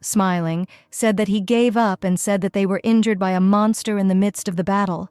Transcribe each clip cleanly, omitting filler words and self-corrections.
smiling, said that he gave up and said that they were injured by a monster in the midst of the battle.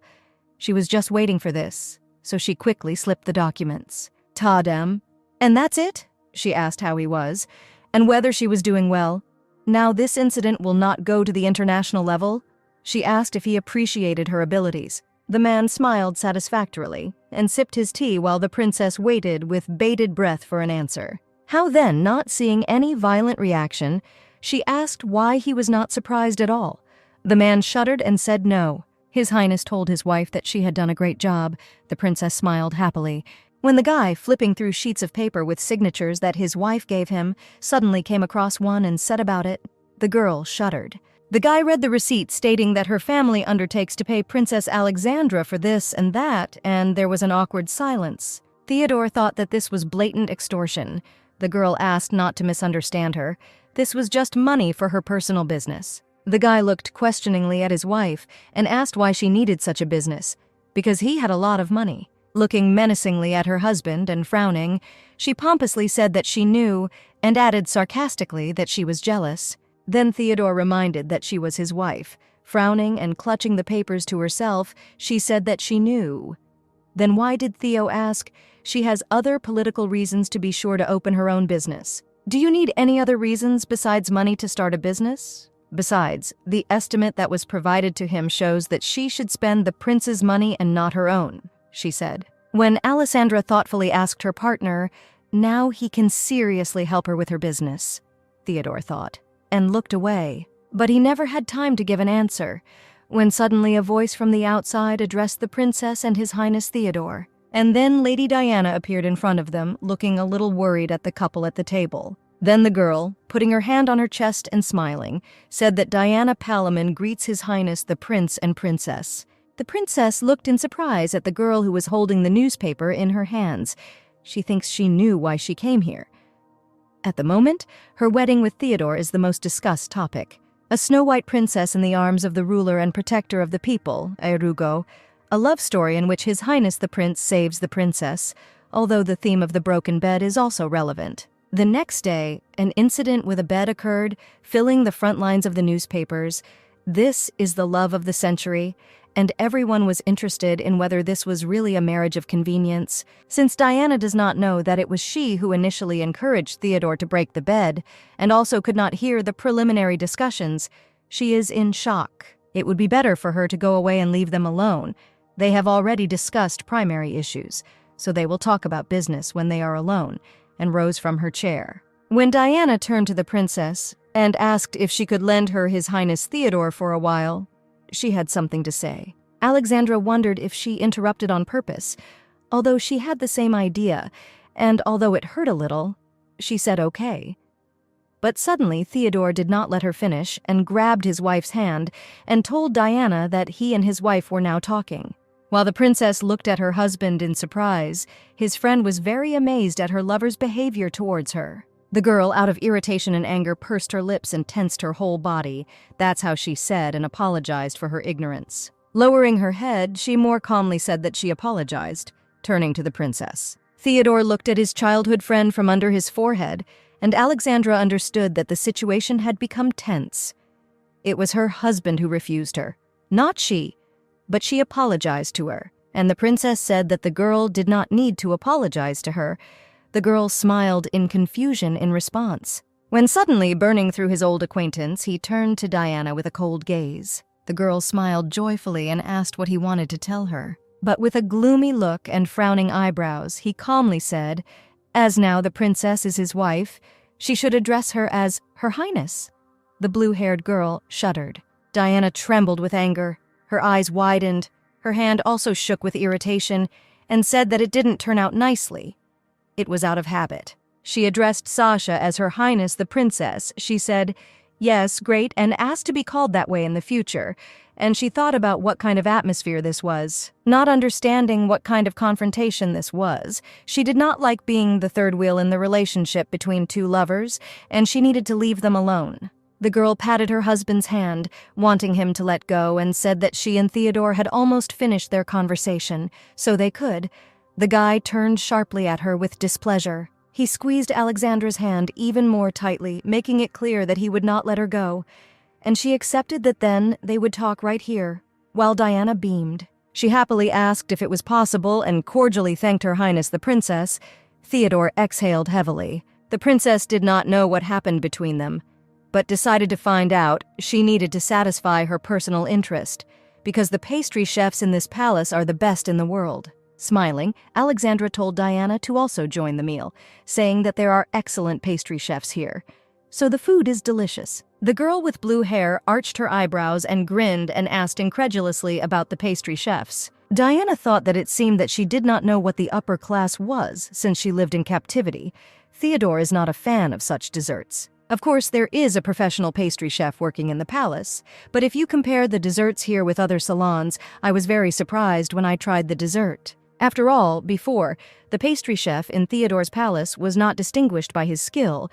She was just waiting for this, so she quickly slipped the documents. Tadem. And that's it? She asked how he was, and whether she was doing well. Now this incident will not go to the international level? She asked if he appreciated her abilities. The man smiled satisfactorily and sipped his tea while the princess waited with bated breath for an answer. How then, not seeing any violent reaction, she asked why he was not surprised at all. The man shuddered and said no. His Highness told his wife that she had done a great job. The princess smiled happily. When the guy, flipping through sheets of paper with signatures that his wife gave him, suddenly came across one and said about it, the girl shuddered. The guy read the receipt stating that her family undertakes to pay Princess Alexandra for this and that, and there was an awkward silence. Theodore thought that this was blatant extortion. The girl asked not to misunderstand her. This was just money for her personal business. The guy looked questioningly at his wife and asked why she needed such a business. Because he had a lot of money. Looking menacingly at her husband and frowning, she pompously said that she knew, and added sarcastically that she was jealous. Then Theodore reminded that she was his wife. Frowning and clutching the papers to herself, she said that she knew. Then why did Theo ask? She has other political reasons to be sure to open her own business. Do you need any other reasons besides money to start a business? Besides, the estimate that was provided to him shows that she should spend the prince's money and not her own, she said. When Alessandra thoughtfully asked her partner, now he can seriously help her with her business, Theodore thought, and looked away. But he never had time to give an answer, when suddenly a voice from the outside addressed the princess and His Highness Theodore. And then Lady Diana appeared in front of them, looking a little worried at the couple at the table. Then the girl, putting her hand on her chest and smiling, said that Diana Palamon greets His Highness the Prince and Princess. The princess looked in surprise at the girl who was holding the newspaper in her hands. She thinks she knew why she came here. At the moment, her wedding with Theodore is the most discussed topic. A snow-white princess in the arms of the ruler and protector of the people, Erugo, a love story in which His Highness the Prince saves the princess, although the theme of the broken bed is also relevant. The next day, an incident with a bed occurred, filling the front lines of the newspapers. This is the love of the century, and everyone was interested in whether this was really a marriage of convenience. Since Diana does not know that it was she who initially encouraged Theodore to break the bed, and also could not hear the preliminary discussions, she is in shock. It would be better for her to go away and leave them alone. They have already discussed primary issues, so they will talk about business when they are alone, and rose from her chair. When Diana turned to the princess and asked if she could lend her His Highness Theodore for a while, she had something to say. Alexandra wondered if she interrupted on purpose, although she had the same idea, and although it hurt a little, she said okay. But suddenly Theodore did not let her finish and grabbed his wife's hand and told Diana that he and his wife were now talking. While the princess looked at her husband in surprise, his friend was very amazed at her lover's behavior towards her. The girl, out of irritation and anger, pursed her lips and tensed her whole body. That's how she said and apologized for her ignorance. Lowering her head, she more calmly said that she apologized, turning to the princess. Theodore looked at his childhood friend from under his forehead, and Alexandra understood that the situation had become tense. It was her husband who refused her, not she, but she apologized to her, and the princess said that the girl did not need to apologize to her. The girl smiled in confusion in response. When suddenly, burning through his old acquaintance, he turned to Diana with a cold gaze. The girl smiled joyfully and asked what he wanted to tell her. But with a gloomy look and frowning eyebrows, he calmly said, as now the princess is his wife, she should address her as Her Highness. The blue-haired girl shuddered. Diana trembled with anger. Her eyes widened. Her hand also shook with irritation, and said that it didn't turn out nicely. It was out of habit. She addressed Sasha as Her Highness the Princess. She said, yes, great, and asked to be called that way in the future, and she thought about what kind of atmosphere this was. Not understanding what kind of confrontation this was, she did not like being the third wheel in the relationship between two lovers, and she needed to leave them alone. The girl patted her husband's hand, wanting him to let go, and said that she and Theodore had almost finished their conversation, so they could. The guy turned sharply at her with displeasure. He squeezed Alexandra's hand even more tightly, making it clear that he would not let her go, and she accepted that then they would talk right here, while Diana beamed. She happily asked if it was possible and cordially thanked Her Highness the Princess. Theodore exhaled heavily. The princess did not know what happened between them, but decided to find out. She needed to satisfy her personal interest, because the pastry chefs in this palace are the best in the world. Smiling, Alexandra told Diana to also join the meal, saying that there are excellent pastry chefs here. So the food is delicious. The girl with blue hair arched her eyebrows and grinned and asked incredulously about the pastry chefs. Diana thought that it seemed that she did not know what the upper class was since she lived in captivity. Theodore is not a fan of such desserts. Of course, there is a professional pastry chef working in the palace, but if you compare the desserts here with other salons, I was very surprised when I tried the dessert. After all, before, the pastry chef in Theodore's palace was not distinguished by his skill,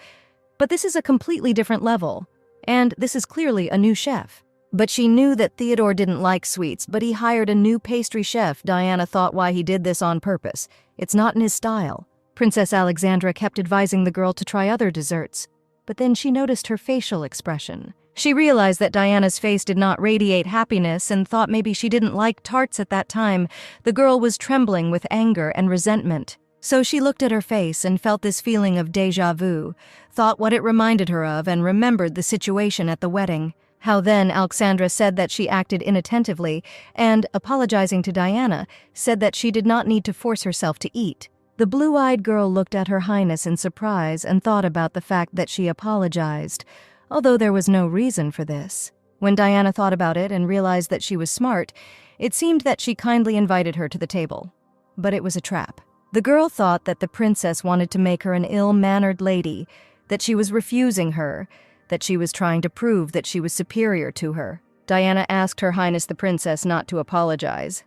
but this is a completely different level, and this is clearly a new chef. But she knew that Theodore didn't like sweets, but he hired a new pastry chef. Diana thought why he did this on purpose. It's not in his style. Princess Alexandra kept advising the girl to try other desserts, but then she noticed her facial expression. She realized that Diana's face did not radiate happiness and thought maybe she didn't like tarts at that time. The girl was trembling with anger and resentment. So she looked at her face and felt this feeling of déjà vu, thought what it reminded her of, and remembered the situation at the wedding. How then Alexandra said that she acted inattentively and, apologizing to Diana, said that she did not need to force herself to eat. The blue-eyed girl looked at Her Highness in surprise and thought about the fact that she apologized, although there was no reason for this. When Diana thought about it and realized that she was smart, it seemed that she kindly invited her to the table. But it was a trap. The girl thought that the princess wanted to make her an ill-mannered lady, that she was refusing her, that she was trying to prove that she was superior to her. Diana asked Her Highness the Princess not to apologize,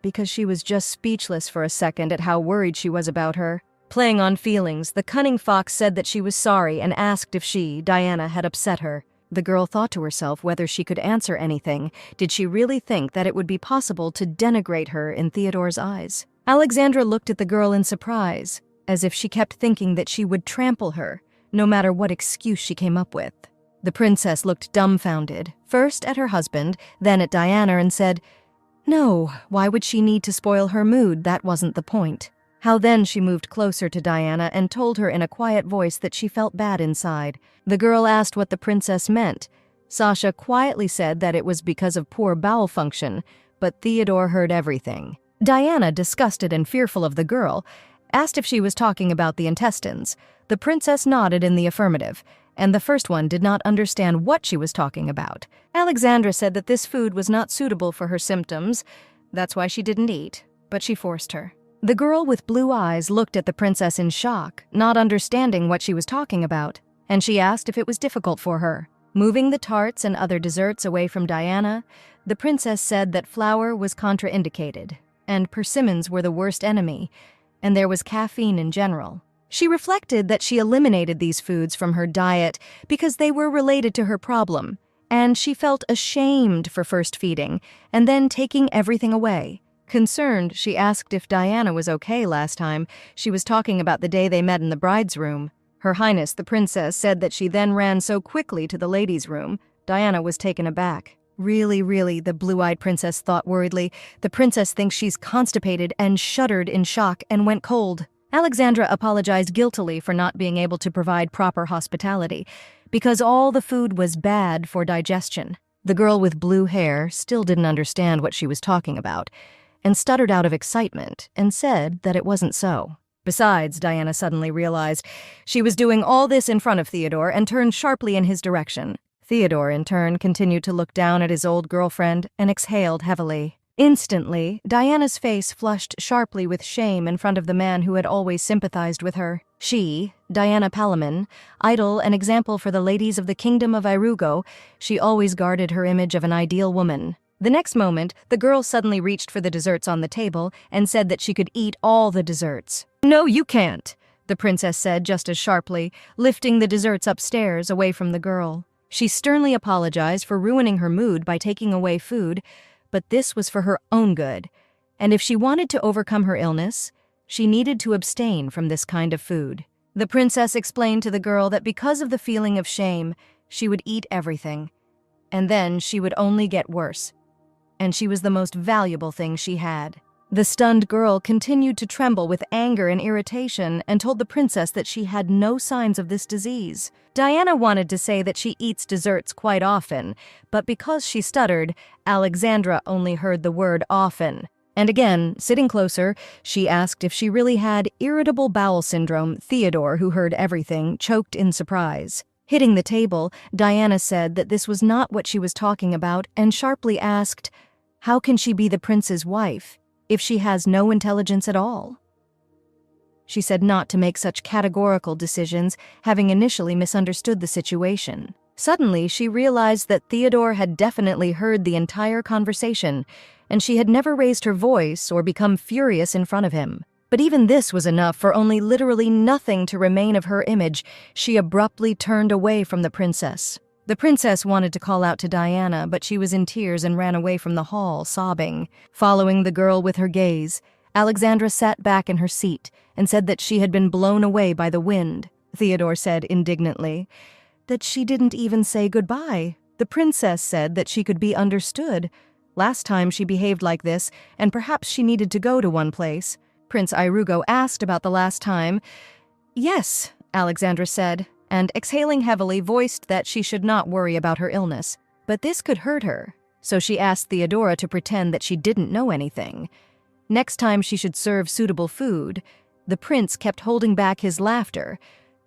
because she was just speechless for a second at how worried she was about her. Playing on feelings, the cunning fox said that she was sorry and asked if she, Diana, had upset her. The girl thought to herself whether she could answer anything. Did she really think that it would be possible to denigrate her in Theodore's eyes? Alexandra looked at the girl in surprise, as if she kept thinking that she would trample her, no matter what excuse she came up with. The princess looked dumbfounded, first at her husband, then at Diana, and said, "No, why would she need to spoil her mood? That wasn't the point." How then she moved closer to Diana and told her in a quiet voice that she felt bad inside. The girl asked what the princess meant. Sasha quietly said that it was because of poor bowel function, but Theodore heard everything. Diana, disgusted and fearful of the girl, asked if she was talking about the intestines. The princess nodded in the affirmative, and the first one did not understand what she was talking about. Alexandra said that this food was not suitable for her symptoms. That's why she didn't eat, but she forced her. The girl with blue eyes looked at the princess in shock, not understanding what she was talking about, and she asked if it was difficult for her. Moving the tarts and other desserts away from Diana, the princess said that flour was contraindicated, and persimmons were the worst enemy, and there was caffeine in general. She reflected that she eliminated these foods from her diet because they were related to her problem, and she felt ashamed for first feeding and then taking everything away. Concerned, she asked if Diana was okay last time. She was talking about the day they met in the bride's room. Her Highness, the princess, said that she then ran so quickly to the ladies' room. Diana was taken aback. Really, the blue-eyed princess thought worriedly. The princess thinks she's constipated and shuddered in shock and went cold. Alexandra apologized guiltily for not being able to provide proper hospitality, because all the food was bad for digestion. The girl with blue hair still didn't understand what she was talking about, and stuttered out of excitement and said that it wasn't so. Besides, Diana suddenly realized she was doing all this in front of Theodore and turned sharply in his direction. Theodore, in turn, continued to look down at his old girlfriend and exhaled heavily. Instantly, Diana's face flushed sharply with shame in front of the man who had always sympathized with her. She, Diana Palamon, idol and example for the ladies of the kingdom of Irugo, she always guarded her image of an ideal woman. The next moment, the girl suddenly reached for the desserts on the table and said that she could eat all the desserts. "No, you can't," the princess said just as sharply, lifting the desserts upstairs away from the girl. She sternly apologized for ruining her mood by taking away food, but this was for her own good, and if she wanted to overcome her illness, she needed to abstain from this kind of food. The princess explained to the girl that because of the feeling of shame, she would eat everything, and then she would only get worse, and she was the most valuable thing she had. The stunned girl continued to tremble with anger and irritation and told the princess that she had no signs of this disease. Diana wanted to say that she eats desserts quite often, but because she stuttered, Alexandra only heard the word often. And again, sitting closer, she asked if she really had irritable bowel syndrome. Theodore, who heard everything, choked in surprise. Hitting the table, Diana said that this was not what she was talking about and sharply asked, "How can she be the prince's wife if she has no intelligence at all?" She said not to make such categorical decisions, having initially misunderstood the situation. Suddenly, she realized that Theodore had definitely heard the entire conversation, and she had never raised her voice or become furious in front of him. But even this was enough for only literally nothing to remain of her image. She abruptly turned away from the princess. The princess wanted to call out to Diana, but she was in tears and ran away from the hall, sobbing. Following the girl with her gaze, Alexandra sat back in her seat and said that she had been blown away by the wind. Theodore said indignantly that she didn't even say goodbye. The princess said that she could be understood. Last time she behaved like this, and perhaps she needed to go to one place. Prince Irugo asked about the last time. "Yes," Alexandra said, and exhaling heavily voiced that she should not worry about her illness. But this could hurt her, so she asked Theodora to pretend that she didn't know anything. Next time she should serve suitable food. The prince kept holding back his laughter,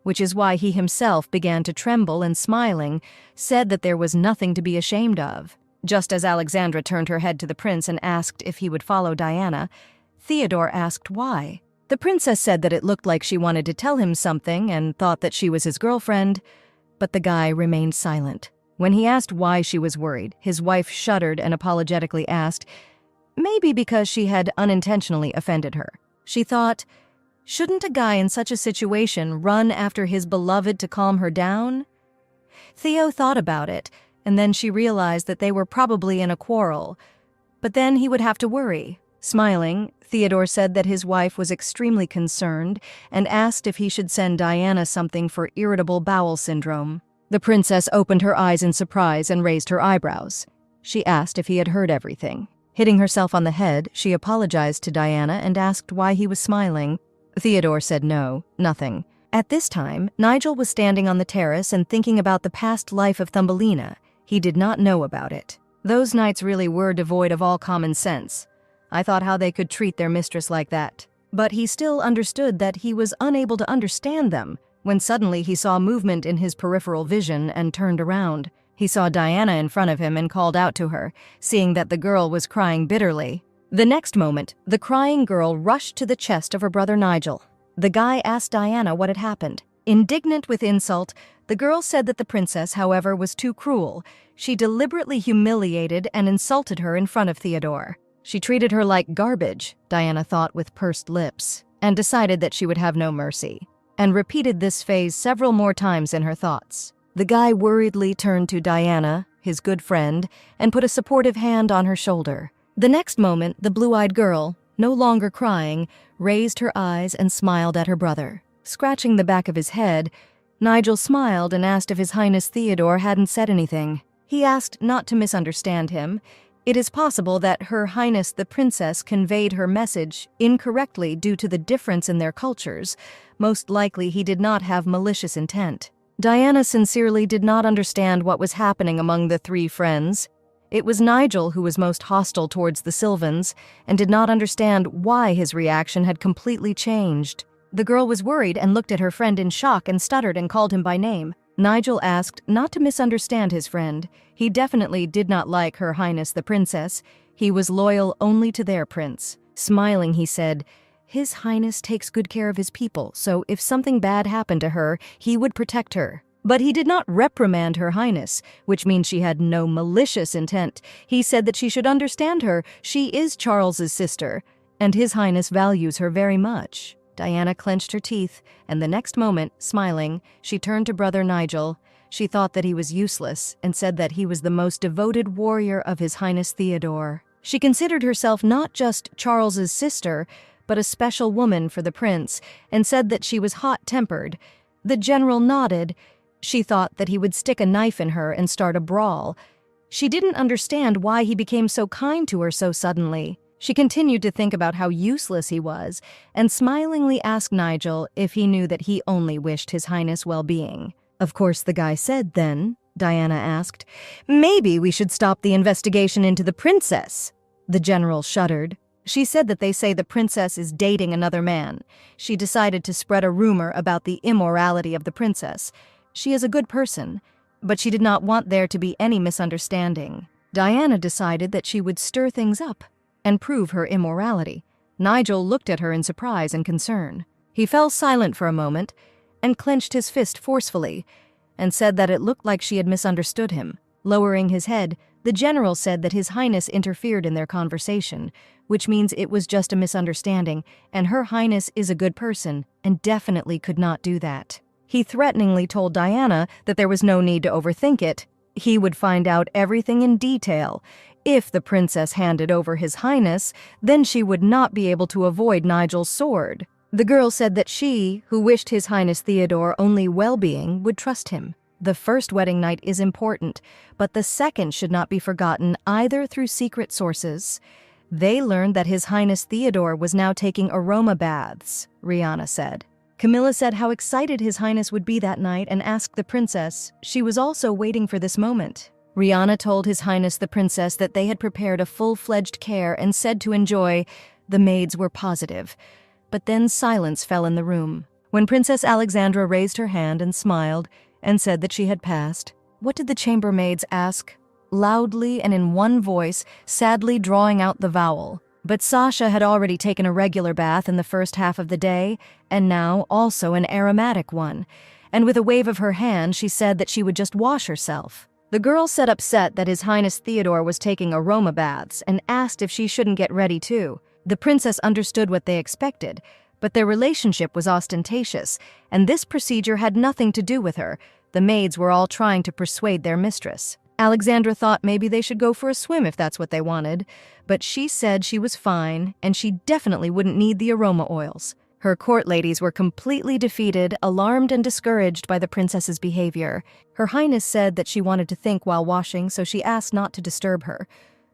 which is why he himself began to tremble and, smiling, said that there was nothing to be ashamed of. Just as Alexandra turned her head to the prince and asked if he would follow Diana, Theodore asked why. The princess said that it looked like she wanted to tell him something and thought that she was his girlfriend, but the guy remained silent. When he asked why she was worried, his wife shuddered and apologetically asked, maybe because she had unintentionally offended her. She thought, shouldn't a guy in such a situation run after his beloved to calm her down? Theo thought about it, and then she realized that they were probably in a quarrel. But then he would have to worry. Smiling, Theodore said that his wife was extremely concerned and asked if he should send Diana something for irritable bowel syndrome. The princess opened her eyes in surprise and raised her eyebrows. She asked if he had heard everything. Hitting herself on the head, she apologized to Diana and asked why he was smiling. Theodore said no, nothing. At this time, Nigel was standing on the terrace and thinking about the past life of Thumbelina. He did not know about it. Those knights really were devoid of all common sense. I thought how they could treat their mistress like that. But he still understood that he was unable to understand them when suddenly he saw movement in his peripheral vision and turned around. He saw Diana in front of him and called out to her, seeing that the girl was crying bitterly. The next moment, the crying girl rushed to the chest of her brother Nigel. The guy asked Diana what had happened. Indignant with insult, the girl said that the princess, however, was too cruel. She deliberately humiliated and insulted her in front of Theodore. She treated her like garbage, Diana thought with pursed lips, and decided that she would have no mercy, and repeated this phase several more times in her thoughts. The guy worriedly turned to Diana, his good friend, and put a supportive hand on her shoulder. The next moment, the blue-eyed girl, no longer crying, raised her eyes and smiled at her brother. Scratching the back of his head, Nigel smiled and asked if His Highness Theodore hadn't said anything. He asked not to misunderstand him. It is possible that Her Highness the Princess conveyed her message incorrectly due to the difference in their cultures. Most likely he did not have malicious intent. Diana sincerely did not understand what was happening among the three friends. It was Nigel who was most hostile towards the Sylvans and did not understand why his reaction had completely changed. The girl was worried and looked at her friend in shock and stuttered and called him by name. Nigel asked not to misunderstand his friend. He definitely did not like Her Highness the Princess. He was loyal only to their prince. Smiling, he said, His Highness takes good care of his people, so if something bad happened to her, he would protect her. But he did not reprimand Her Highness, which means she had no malicious intent. He said that she should understand her. She is Charles's sister, and His Highness values her very much. Diana clenched her teeth, and the next moment, smiling, she turned to brother Nigel. She thought that he was useless and said that he was the most devoted warrior of His Highness Theodore. She considered herself not just Charles's sister, but a special woman for the prince, and said that she was hot-tempered. The general nodded. She thought that he would stick a knife in her and start a brawl. She didn't understand why he became so kind to her so suddenly. She continued to think about how useless he was, and smilingly asked Nigel if he knew that he only wished His Highness well-being. "Of course the guy said then," Diana asked. "Maybe we should stop the investigation into the princess." The general shuddered. "She said that they say the princess is dating another man. She decided to spread a rumor about the immorality of the princess. She is a good person, but she did not want there to be any misunderstanding." Diana decided that she would stir things up and prove her immorality. Nigel looked at her in surprise and concern. He fell silent for a moment and clenched his fist forcefully and said that it looked like she had misunderstood him. Lowering his head, the general said that His Highness interfered in their conversation, which means it was just a misunderstanding, and Her Highness is a good person and definitely could not do that. He threateningly told Diana that there was no need to overthink it. He would find out everything in detail. If the princess handed over His Highness, then she would not be able to avoid Nigel's sword. The girl said that she, who wished His Highness Theodore only well-being, would trust him. The first wedding night is important, but the second should not be forgotten either through secret sources. They learned that His Highness Theodore was now taking aroma baths, Rihanna said. Camilla said how excited His Highness would be that night and asked the princess. She was also waiting for this moment. Rihanna told His Highness the princess that they had prepared a full-fledged care and said to enjoy. The maids were positive. But then silence fell in the room. When Princess Alexandra raised her hand and smiled and said that she had passed, what did the chambermaids ask? Loudly and in one voice, sadly drawing out the vowel. But Sasha had already taken a regular bath in the first half of the day, and now also an aromatic one. And with a wave of her hand, she said that she would just wash herself. The girl said upset that His Highness Theodore was taking aroma baths and asked if she shouldn't get ready too. The princess understood what they expected, but their relationship was ostentatious, and this procedure had nothing to do with her. The maids were all trying to persuade their mistress. Alexandra thought maybe they should go for a swim if that's what they wanted, but she said she was fine, and she definitely wouldn't need the aroma oils. Her court ladies were completely defeated, alarmed and discouraged by the princess's behavior. Her Highness said that she wanted to think while washing, so she asked not to disturb her.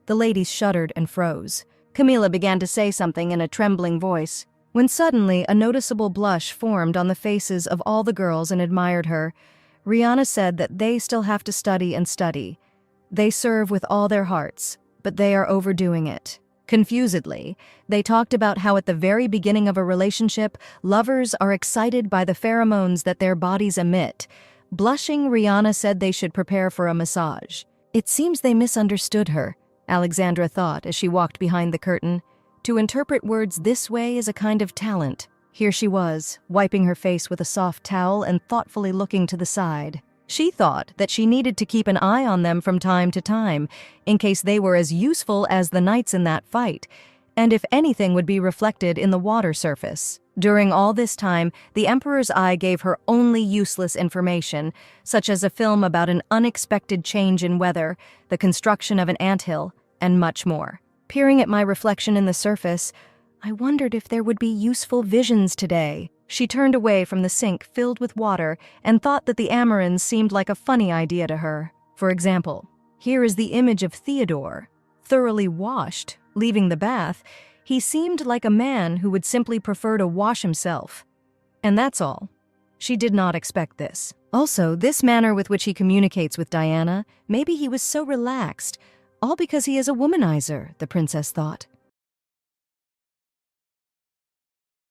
The ladies shuddered and froze. Camilla began to say something in a trembling voice, when suddenly a noticeable blush formed on the faces of all the girls and admired her. Rihanna said that they still have to study and study. They serve with all their hearts, but they are overdoing it. Confusedly, they talked about how at the very beginning of a relationship, lovers are excited by the pheromones that their bodies emit. Blushing, Rihanna said they should prepare for a massage. It seems they misunderstood her, Alexandra thought as she walked behind the curtain. To interpret words this way is a kind of talent. Here she was, wiping her face with a soft towel and thoughtfully looking to the side. She thought that she needed to keep an eye on them from time to time, in case they were as useful as the knights in that fight, and if anything would be reflected in the water surface. During all this time, the Emperor's eye gave her only useless information, such as a film about an unexpected change in weather, the construction of an anthill, and much more. Peering at my reflection in the surface, I wondered if there would be useful visions today. She turned away from the sink filled with water and thought that the Amarins seemed like a funny idea to her. For example, here is the image of Theodore, thoroughly washed, leaving the bath. He seemed like a man who would simply prefer to wash himself. And that's all. She did not expect this. Also, this manner with which he communicates with Diana, maybe he was so relaxed, all because he is a womanizer, the princess thought.